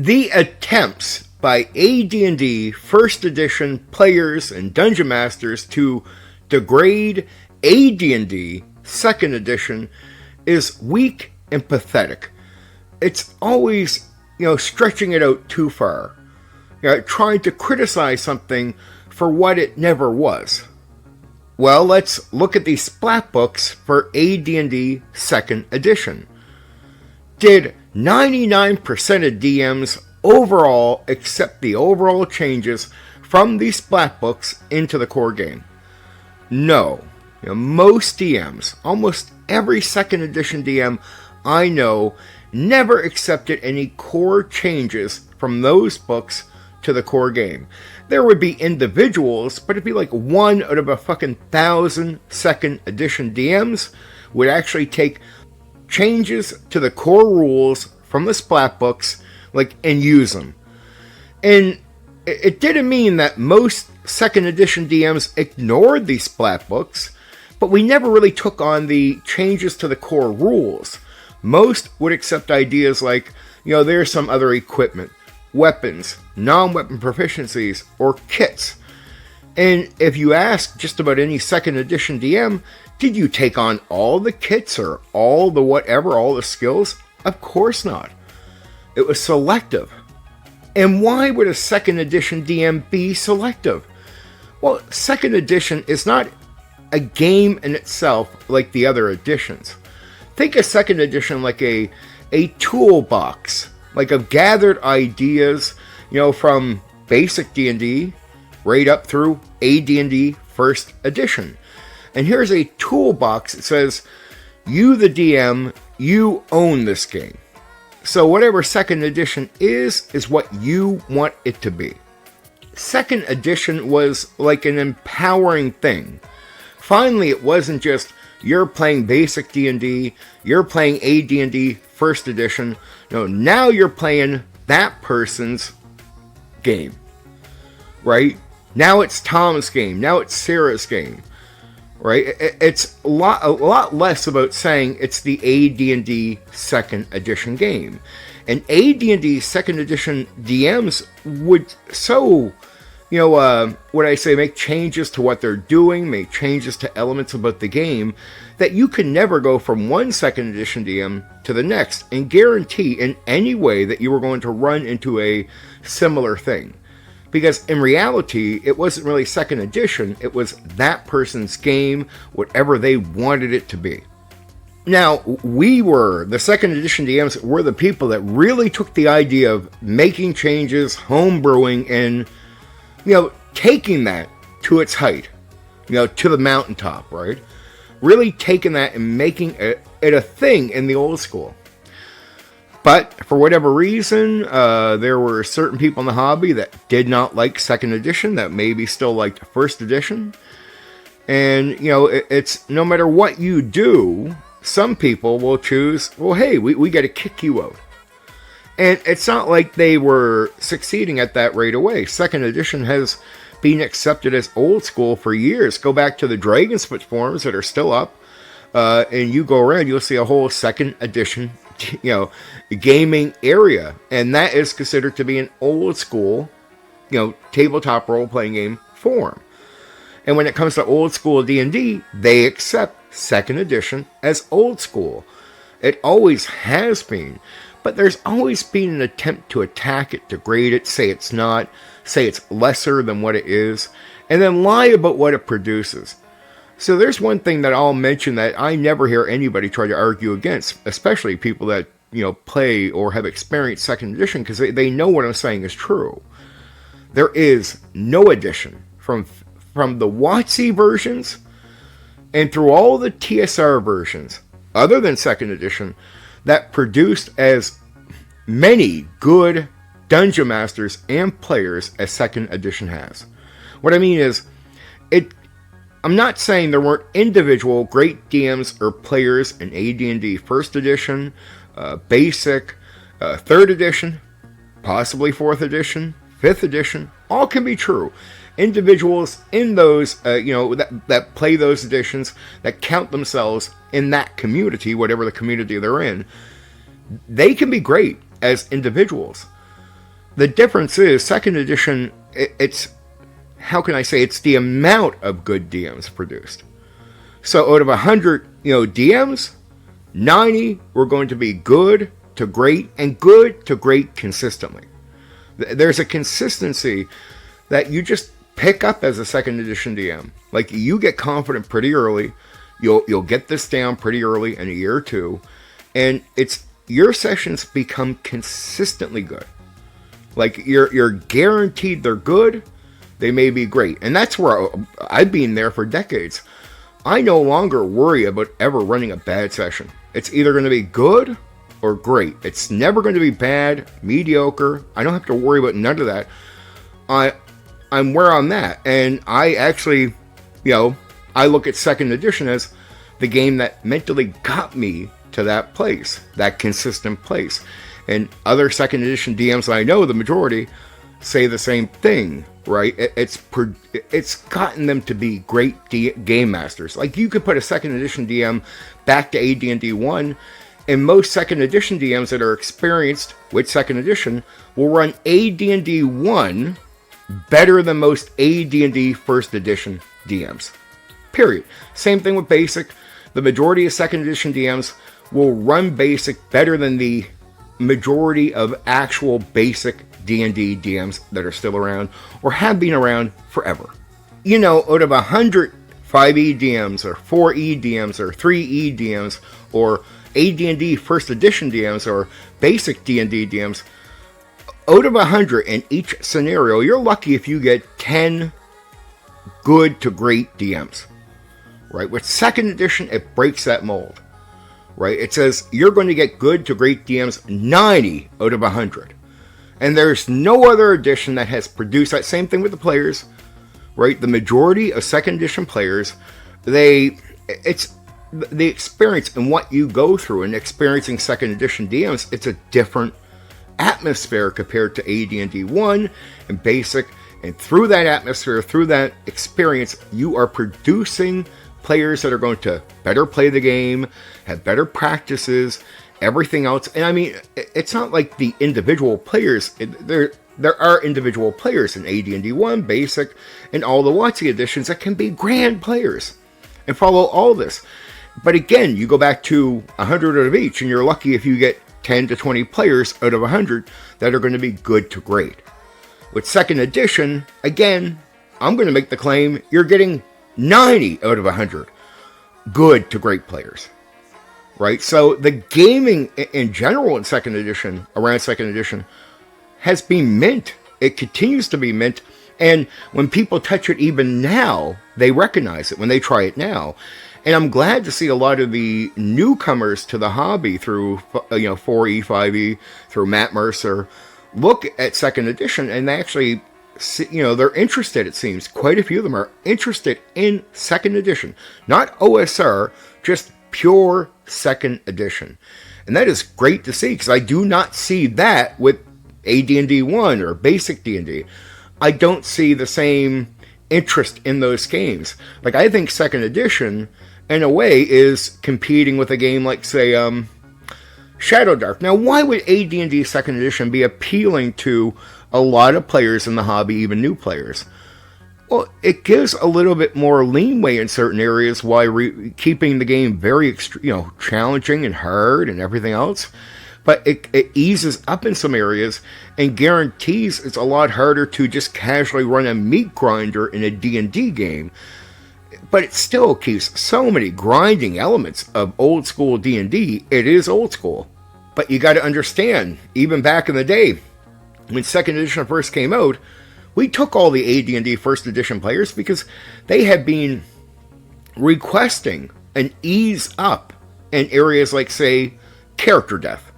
The attempts by AD&D First Edition players and Dungeon Masters to degrade AD&D Second Edition is weak and pathetic. It's always, stretching it out too far. Trying to criticize something for what it never was. Well, let's look at the splat books for AD&D Second Edition. Did 99% of DMs overall accept the overall changes from the splat books into the core game? No. Most DMs, almost every Second Edition DM I know, never accepted any core changes from those books to the core game. There would be individuals, but it'd be like 1 out of a fucking 1,000 Second Edition DMs would actually take changes to the core rules from the splat books, and use them. And it didn't mean that most Second Edition DMs ignored these splat books, but we never really took on the changes to the core rules. Most would accept ideas like, there's some other equipment, weapons, non-weapon proficiencies, or kits. And if you ask just about any Second Edition DM, did you take on all the kits or all the whatever, all the skills? Of course not. It was selective. And why would a Second Edition DM be selective? Well, Second Edition is not a game in itself like the other editions. Think of Second Edition like a toolbox, of gathered ideas, from basic D&D right up through AD&D First Edition. And here's a toolbox that says, you the DM, you own this game. So whatever Second Edition is what you want it to be. Second Edition was like an empowering thing. Finally, it wasn't just, you're playing basic D&D, you're playing AD&D First Edition. No, now you're playing that person's game. Right? Now it's Tom's game. Now it's Sarah's game. Right? It's a lot less about saying it's the AD&D Second Edition game. And AD&D Second Edition DMs would make changes to what they're doing, make changes to elements about the game, that you can never go from one Second Edition DM to the next and guarantee in any way that you were going to run into a similar thing. Because in reality, it wasn't really Second Edition, it was that person's game, whatever they wanted it to be. Now, the Second Edition DMs were the people that really took the idea of making changes, homebrewing, and, taking that to its height, to the mountaintop, right? Really taking that and making it a thing in the old school. But for whatever reason, there were certain people in the hobby that did not like Second Edition, that maybe still liked First Edition. And, it's no matter what you do, some people will choose, well, hey, we got to kick you out. And it's not like they were succeeding at that right away. Second Edition has been accepted as old school for years. Go back to the Dragonspit forums that are still up, and you go around, you'll see a whole Second Edition gaming area, and that is considered to be an old school, tabletop role-playing game form. And when it comes to old school D&D, they accept Second Edition as old school. It always has been, but there's always been an attempt to attack it, degrade it, say it's not, say it's lesser than what it is, and then lie about what it produces. So there's one thing that I'll mention that I never hear anybody try to argue against, especially people that, play or have experienced Second Edition, because they know what I'm saying is true. There is no edition from the WOTC versions and through all the TSR versions, other than Second Edition, that produced as many good Dungeon Masters and players as Second Edition has. What I mean is, I'm not saying there weren't individual great DMs or players in AD&D First Edition, Basic, Third Edition, possibly Fourth Edition, Fifth Edition. All can be true. Individuals in those, that play those editions, that count themselves in that community, whatever the community they're in, they can be great as individuals. The difference is second edition, it's, how can I say, it's the amount of good DMs produced. So out of 100, DMs, 90 were going to be good to great, and good to great consistently. There's a consistency that you just pick up as a second edition DM. Like, you get confident pretty early. You'll get this down pretty early in a year or two, and it's your sessions become consistently good. Like, you're guaranteed they're good. They may be great, and that's where I've been there for decades. I no longer worry about ever running a bad session. It's either going to be good or great. It's never going to be bad, mediocre. I don't have to worry about none of that. I'm where I'm at, and I actually, I look at second edition as the game that mentally got me to that place, that consistent place. And other second edition DMs I know, the majority, say the same thing, right? It's gotten them to be great game masters. Like, you could put a second edition DM back to AD&D 1, and most second edition DMs that are experienced with second edition will run AD&D 1 better than most AD&D first edition DMs. Period. Same thing with basic. The majority of second edition DMs will run basic better than the majority of actual basic D&D DMs that are still around or have been around forever. Out of 100 5e DMs or 4e DMs or 3e DMs or AD&D first edition DMs or basic D&D DMs, out of 100 in each scenario, you're lucky if you get 10 good to great DMs. Right? With second edition, it breaks that mold. Right? It says you're going to get good to great DMs 90 out of 100. And there's no other edition that has produced that. Same thing with the players. Right? The majority of second edition players, it's the experience and what you go through in experiencing second edition DMs, it's a different atmosphere compared to AD&D 1 and basic. And through that atmosphere, through that experience, you are producing players that are going to better play the game, have better practices, everything else. And I mean, it's not like the individual players. There are individual players in AD&D 1, basic, and all the WOTC editions that can be grand players and follow all this. But again, you go back to 100 out of each, and you're lucky if you get 10 to 20 players out of 100 that are going to be good to great. With second edition, again, I'm going to make the claim you're getting 90 out of 100 good to great players. Right? So the gaming in general in second edition, around second edition, has been mint. It continues to be mint. And when people touch it even now, they recognize it when they try it now. And I'm glad to see a lot of the newcomers to the hobby through 4E, 5E, through Matt Mercer, look at second edition and they actually, they're interested, it seems. Quite a few of them are interested in second edition. Not OSR, just pure second edition. And that is great to see, because I do not see that with AD&D 1 or basic D&D. I don't see the same interest in those games. Like, I think second edition, in a way, is competing with a game like, say, Shadow Dark. Now, why would AD&D second edition be appealing to a lot of players in the hobby, even new players? Well, it gives a little bit more leeway in certain areas while keeping the game very, challenging and hard and everything else. But it eases up in some areas and guarantees it's a lot harder to just casually run a meat grinder in a D&D game. But it still keeps so many grinding elements of old school D&D. It is old school. But you got to understand, even back in the day, when second edition first came out, we took all the AD&D first edition players because they had been requesting an ease up in areas like, say, character death.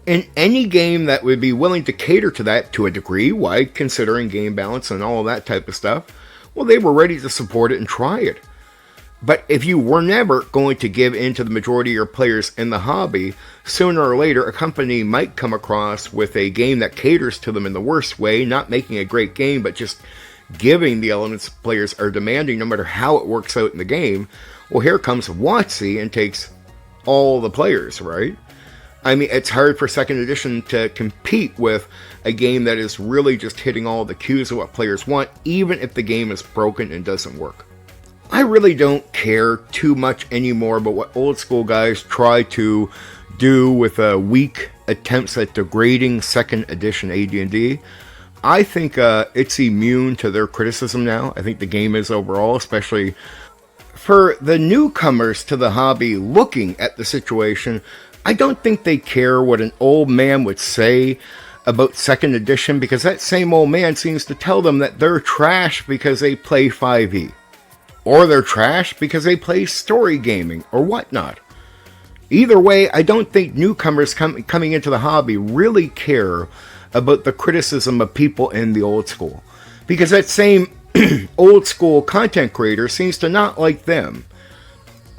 In any game that would be willing to cater to that to a degree, why, considering game balance and all of that type of stuff, well, they were ready to support it and try it. But if you were never going to give in to the majority of your players in the hobby, sooner or later a company might come across with a game that caters to them in the worst way, not making a great game, but just giving the elements players are demanding no matter how it works out in the game. Well, here comes WOTC and takes all the players, right? I mean, it's hard for second edition to compete with a game that is really just hitting all the cues of what players want, even if the game is broken and doesn't work. I really don't care too much anymore about what old school guys try to do with weak attempts at degrading second edition AD&D. I think it's immune to their criticism now. I think the game is overall, especially for the newcomers to the hobby looking at the situation. I don't think they care what an old man would say about second edition, because that same old man seems to tell them that they're trash because they play 5e. Or they're trash because they play story gaming or whatnot. Either way, I don't think newcomers coming into the hobby really care about the criticism of people in the old school, because that same old school content creator seems to not like them.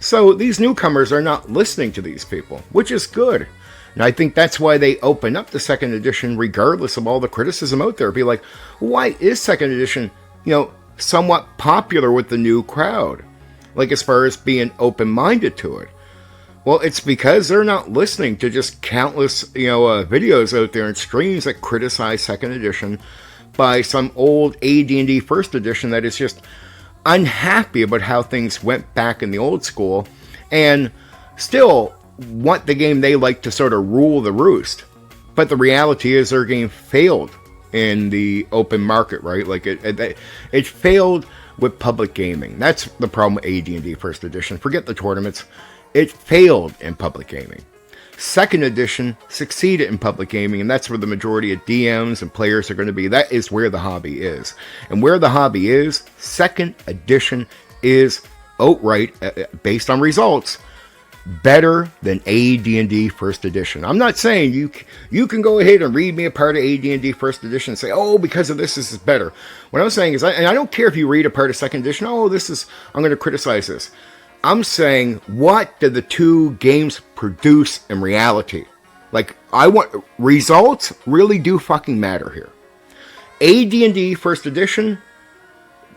So these newcomers are not listening to these people, which is good. And I think that's why they open up the second edition regardless of all the criticism out there. Be like, why is second edition, somewhat popular with the new crowd? Like, as far as being open-minded to it. Well, it's because they're not listening to just countless, videos out there and streams that criticize second edition by some old AD&D first edition that is just unhappy about how things went back in the old school, and still want the game they like to sort of rule the roost. But the reality is their game failed in the open market, right? Like it failed with public gaming. That's the problem with AD&D first edition. Forget the tournaments. It failed in public gaming. Second edition succeeded in public gaming, and that's where the majority of DMs and players are going to be. That is where the hobby is. And where the hobby is, second edition is outright, based on results, better than AD&D first edition. I'm not saying you can go ahead and read me a part of AD&D first edition and say, oh, because of this is better. What I'm saying is, and I don't care if you read a part of second edition, I'm going to criticize this. I'm saying, what did the two games produce in reality? Like, results really do fucking matter here. AD&D first edition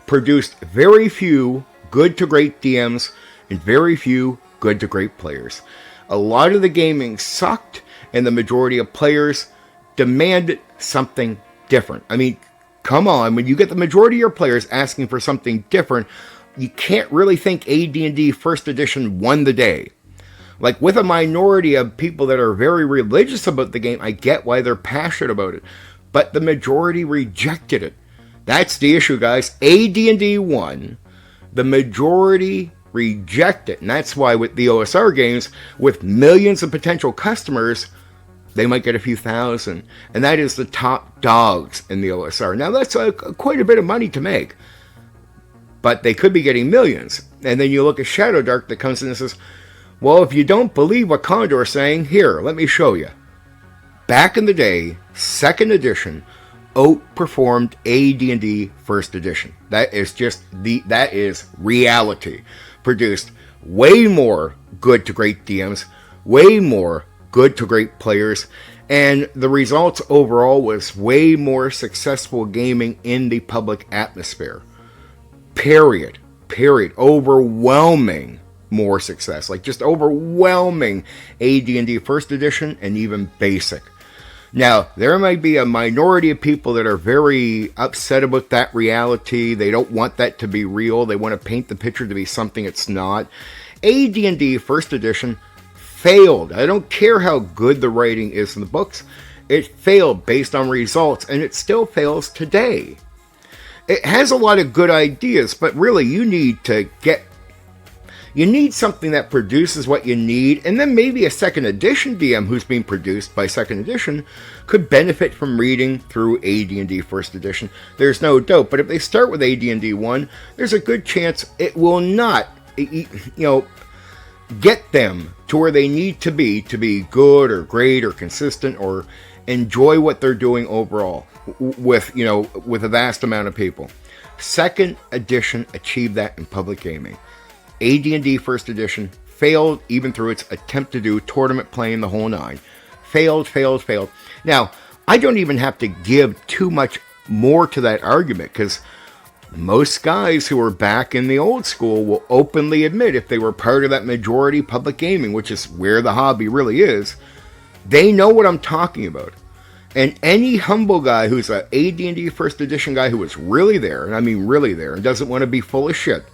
produced very few good to great DMs and very few good to great players. A lot of the gaming sucked, and the majority of players demanded something different. I mean, come on, when you get the majority of your players asking for something different, you can't really think AD&D first edition won the day. Like, with a minority of people that are very religious about the game, I get why they're passionate about it. But the majority rejected it. That's the issue, guys. AD&D won. The majority reject it. And that's why with the OSR games, with millions of potential customers, they might get a few thousand. And that is the top dogs in the OSR. Now, that's quite a bit of money to make. But they could be getting millions. And then you look at Shadow Dark that comes in and says, well, if you don't believe what Condor is saying, here, let me show you. Back in the day, second edition outperformed AD&D first edition. That is reality. Produced way more good to great DMs, way more good to great players, and the results overall was way more successful gaming in the public atmosphere. Period. Overwhelming more success. Like, just overwhelming AD&D first edition and even basic. Now, there might be a minority of people that are very upset about that reality. They don't want that to be real. They want to paint the picture to be something it's not. AD&D first edition failed. I don't care how good the writing is in the books. It failed based on results, and it still fails today. It has a lot of good ideas, but really you need something that produces what you need, and then maybe a second edition DM who's being produced by second edition could benefit from reading through AD&D first edition. There's no doubt, but if they start with AD&D 1, there's a good chance it will not, get them to where they need to be good or great or consistent or enjoy what they're doing overall with a vast amount of people. Second edition achieved that in public gaming. AD&D first edition failed even through its attempt to do tournament playing, the whole nine. Failed. Now, I don't even have to give too much more to that argument, because most guys who are back in the old school will openly admit, if they were part of that majority public gaming, which is where the hobby really is, They know what I'm talking about. And any humble guy who's an AD&D first edition guy who is really there, and I mean really there, and doesn't want to be full of shit,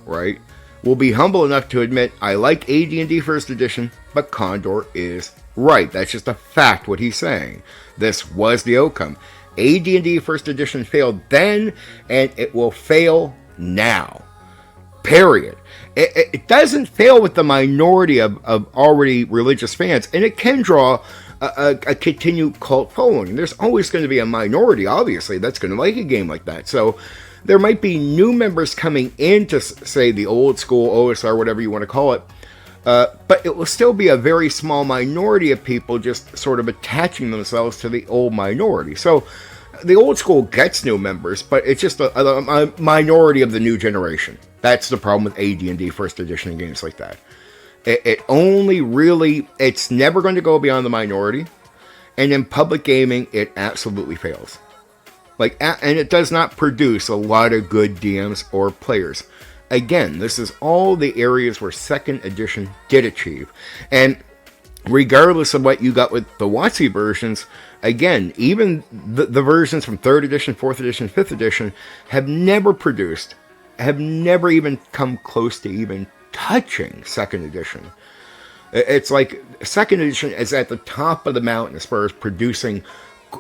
right, will be humble enough to admit, I like AD&D first edition, but Condor is right. That's just a fact what he's saying. This was the outcome. AD&D first edition failed then, and it will fail now. Period. It doesn't fail with the minority of already religious fans, and it can draw a continued cult following. There's always going to be a minority, obviously, that's going to like a game like that. So there might be new members coming into, say, the old school OSR, whatever you want to call it, but it will still be a very small minority of people just sort of attaching themselves to the old minority. So the old school gets new members, but it's just a minority of the new generation. That's the problem with AD&D first edition games like that. It only really, it's never going to go beyond the minority. And in public gaming, it absolutely fails. And it does not produce a lot of good DMs or players. Again, this is all the areas where second edition did achieve. And regardless of what you got with the WOTC versions, again, even the versions from 3rd edition, 4th edition, 5th edition have never even come close to even touching 2nd edition. It's like 2nd edition is at the top of the mountain as far as producing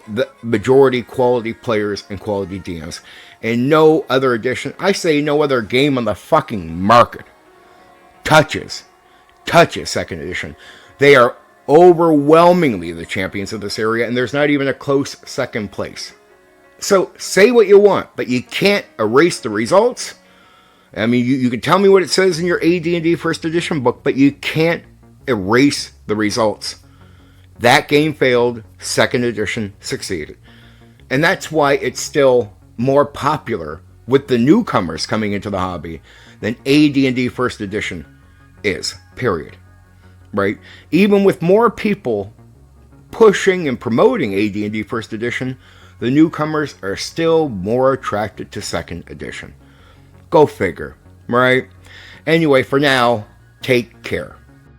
the majority quality players and quality DMs. And no other edition, I say no other game on the fucking market touches 2nd edition. They are overwhelmingly the champions of this area, and there's not even a close second place. So say what you want, but you can't erase the results. I mean, you can tell me what it says in your AD&D first edition book, but you can't erase the results. That game failed, 2nd edition succeeded. And that's why it's still more popular with the newcomers coming into the hobby than AD&D first edition is, period. Right? Even with more people pushing and promoting AD&D first edition, the newcomers are still more attracted to 2nd edition. Go figure, right? Anyway, for now, take care.